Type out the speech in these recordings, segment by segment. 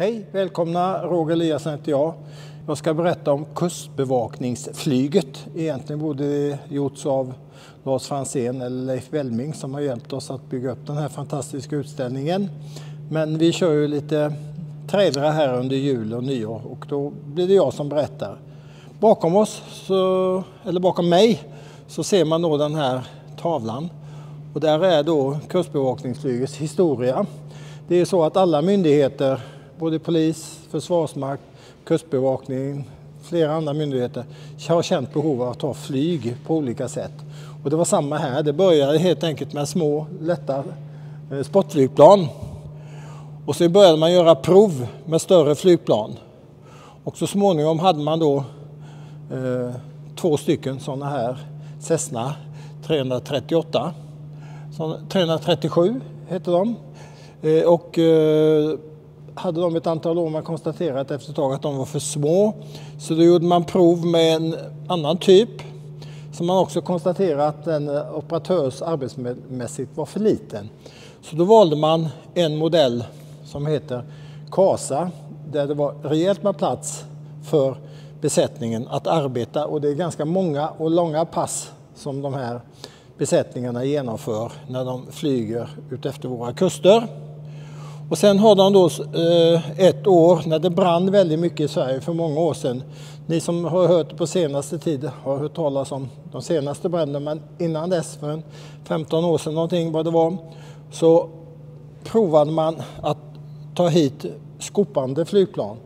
Hej, välkomna. Roger Eliasson heter jag. Jag ska berätta om kustbevakningsflyget. Egentligen borde det gjorts av Lars Franzén eller Leif Welming som har hjälpt oss att bygga upp den här fantastiska utställningen. Men vi kör ju lite trailrar här under jul och nyår och då blir det jag som berättar. Bakom oss, bakom mig, så ser man då den här tavlan. Och där är då kustbevakningsflygets historia. Det är så att alla myndigheter, både polis, försvarsmakt, kustbevakning, flera andra myndigheter har känt behov av att ta flyg på olika sätt. Och det var samma här. Det började helt enkelt med små, lätta sportflygplan. Och så började man göra prov med större flygplan. Och så småningom hade man då 2 stycken sådana här Cessna 338. 337 heter de. Och hade de ett antal år man konstaterat efter ett tag att de var för små. Så då gjorde man prov med en annan typ. Som man också konstaterade att den operatörs arbetsmässigt var för liten. Så då valde man en modell som heter Casa. Där det var rejält med plats för besättningen att arbeta. Och det är ganska många och långa pass som de här besättningarna genomför när de flyger ut efter våra kuster. Och sen har de då ett år när det brann väldigt mycket i Sverige för många år sedan. Ni som har hört på senaste tid har hört talas om de senaste bränderna, men innan dess, för 15 år sedan någonting vad det var, så provade man att ta hit skopande flygplan.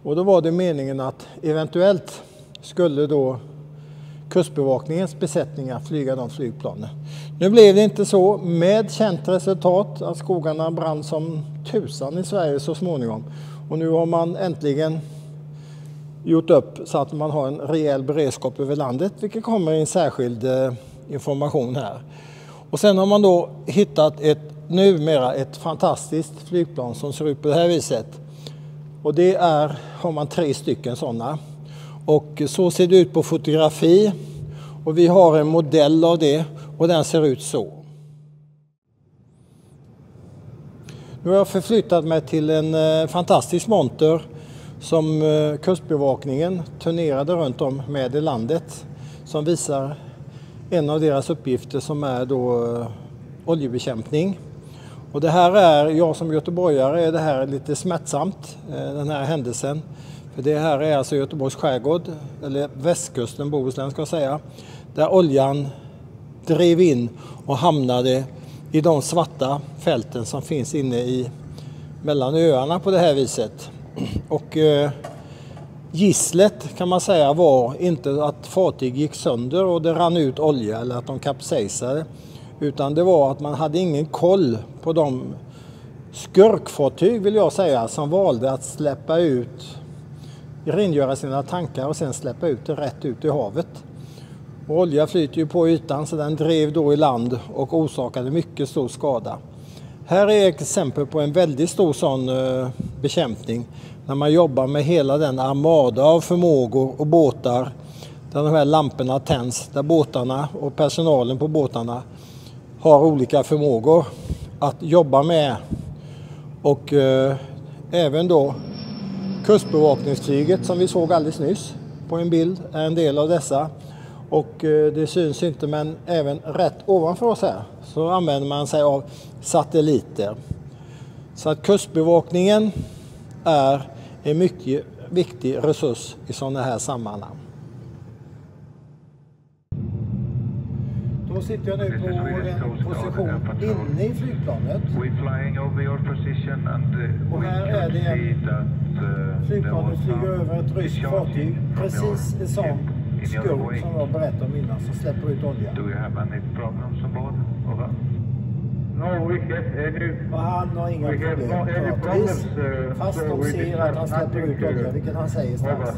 Och då var det meningen att eventuellt skulle då kustbevakningens besättningar flyga de flygplanen. Nu blev det inte så, med känt resultat att skogarna brann som tusan i Sverige så småningom. Och nu har man äntligen gjort upp så att man har en rejäl beredskap över landet, vilket kommer i en särskild information här. Och sen har man då hittat numera ett fantastiskt flygplan som ser ut på det här viset. Och det har man 3 stycken sådana. Och så ser det ut på fotografi. Och vi har en modell av det och den ser ut så. Nu har jag förflyttat mig till en fantastisk monter som kustbevakningen turnerade runt om med i landet. Som visar en av deras uppgifter som är då oljebekämpning. Och det här jag som göteborgare är det här lite smärtsamt, den här händelsen. För det här är alltså Göteborgs skärgård, eller västkusten, Bohuslän ska jag säga. Där oljan drev in och hamnade i de svarta fälten som finns inne mellan öarna på det här viset. Och gisslet kan man säga var inte att fartyg gick sönder och det rann ut olja eller att de kapsejsade. Utan det var att man hade ingen koll på de skurkfartyg vill jag säga som valde att släppa ut, rengöra sina tankar och sen släppa ut det rätt ut i havet. Och olja flyter ju på ytan så den drev då i land och orsakade mycket stor skada. Här är ett exempel på en väldigt stor sån bekämpning när man jobbar med hela den armada av förmågor och båtar där de här lamporna tänds, där båtarna och personalen på båtarna har olika förmågor att jobba med. Och även då kustbevakningsflyget som vi såg alldeles nyss på en bild är en del av dessa. Och det syns inte, men även rätt ovanför oss här så använder man sig av satelliter. Så att kustbevakningen är en mycket viktig resurs i sådana här sammanhang. Då sitter jag nu på en position inne i flygplanet. Och här är det en flygplanet flyger över ett ryskt fartyg. Precis en sån skurk som jag berättade om innan som släpper ut olja. Och han har inga problem pratis, fast de ser att han släpper ut olja, vilket han säger strax.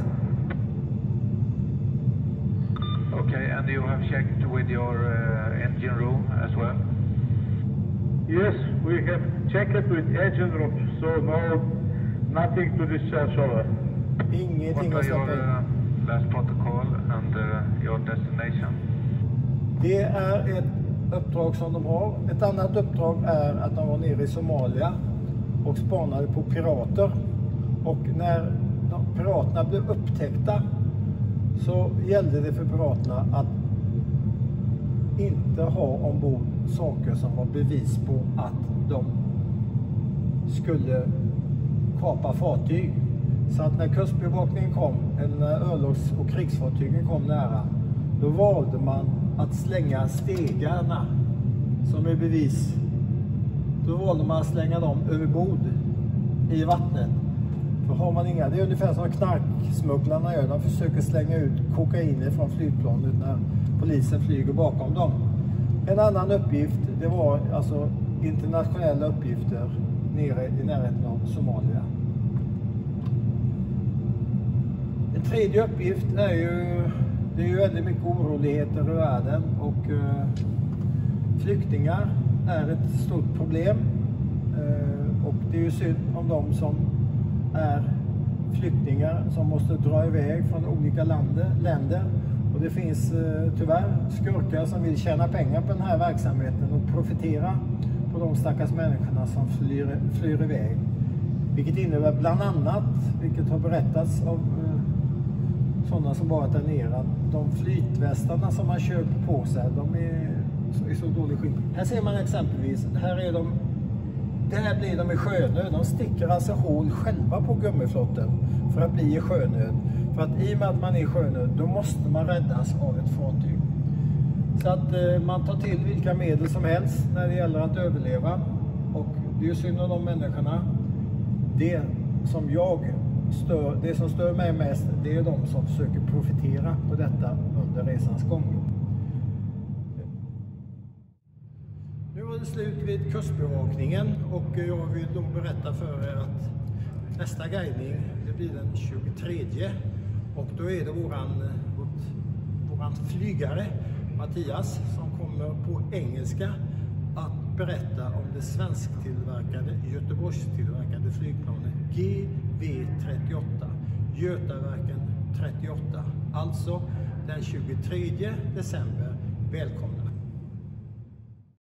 Okay, and you have checked with your engine room as well? Yes, we have checked with engine room, so nothing to discharge over. Ingenting att släppa in. Last protocol and your destination? Det är ett uppdrag som de har. Ett annat uppdrag är att de var nere i Somalia och spanade på pirater. Och när piraterna blev upptäckta så gällde det för piraterna att inte ha ombord saker som var bevis på att de skulle kapa fartyg. Så att när kustbevakningen kom, eller när örlogs- och krigsfartygen kom nära, då valde man att slänga stegarna som är bevis. Då valde man att slänga dem över bord i vattnet. För har man inga, det är ungefär som knarksmugglarna gör. De försöker slänga ut kokain från flygplanet när polisen flyger bakom dem. En annan uppgift, det var alltså internationella uppgifter nere i närheten av Somalia. En tredje uppgift är ju väldigt mycket oroligheter i världen och flyktingar är ett stort problem. Och det är ju synd om de som är flyktingar som måste dra iväg från olika länder. Och det finns tyvärr skurkar som vill tjäna pengar på den här verksamheten och profitera på de stackars människorna som flyr iväg. Vilket innebär bland annat, vilket har berättats av sådana som varit där nere, att de flytvästarna som man köper på sig, de är i så dålig skick. Här ser man exempelvis, där blir de i sjönöd. De sticker alltså hål själva på gummiflotten för att bli i sjönöd. För att i och med att man är i sjönöd, då måste man räddas av ett fartyg. Så att man tar till vilka medel som helst när det gäller att överleva. Och det är ju synd om de människorna. Det som stör mig mest, det är de som försöker profitera på detta under resans gång. Nu var det slut vid kustbevakningen och jag vill då berätta för er att nästa guidning, det blir den 23. Och då är det våran flygare Mattias som kommer på engelska att berätta om det svensktillverkade, Göteborgstillverkade flygplanet GV38, Götaverken 38. Alltså den 23 december. Välkomna!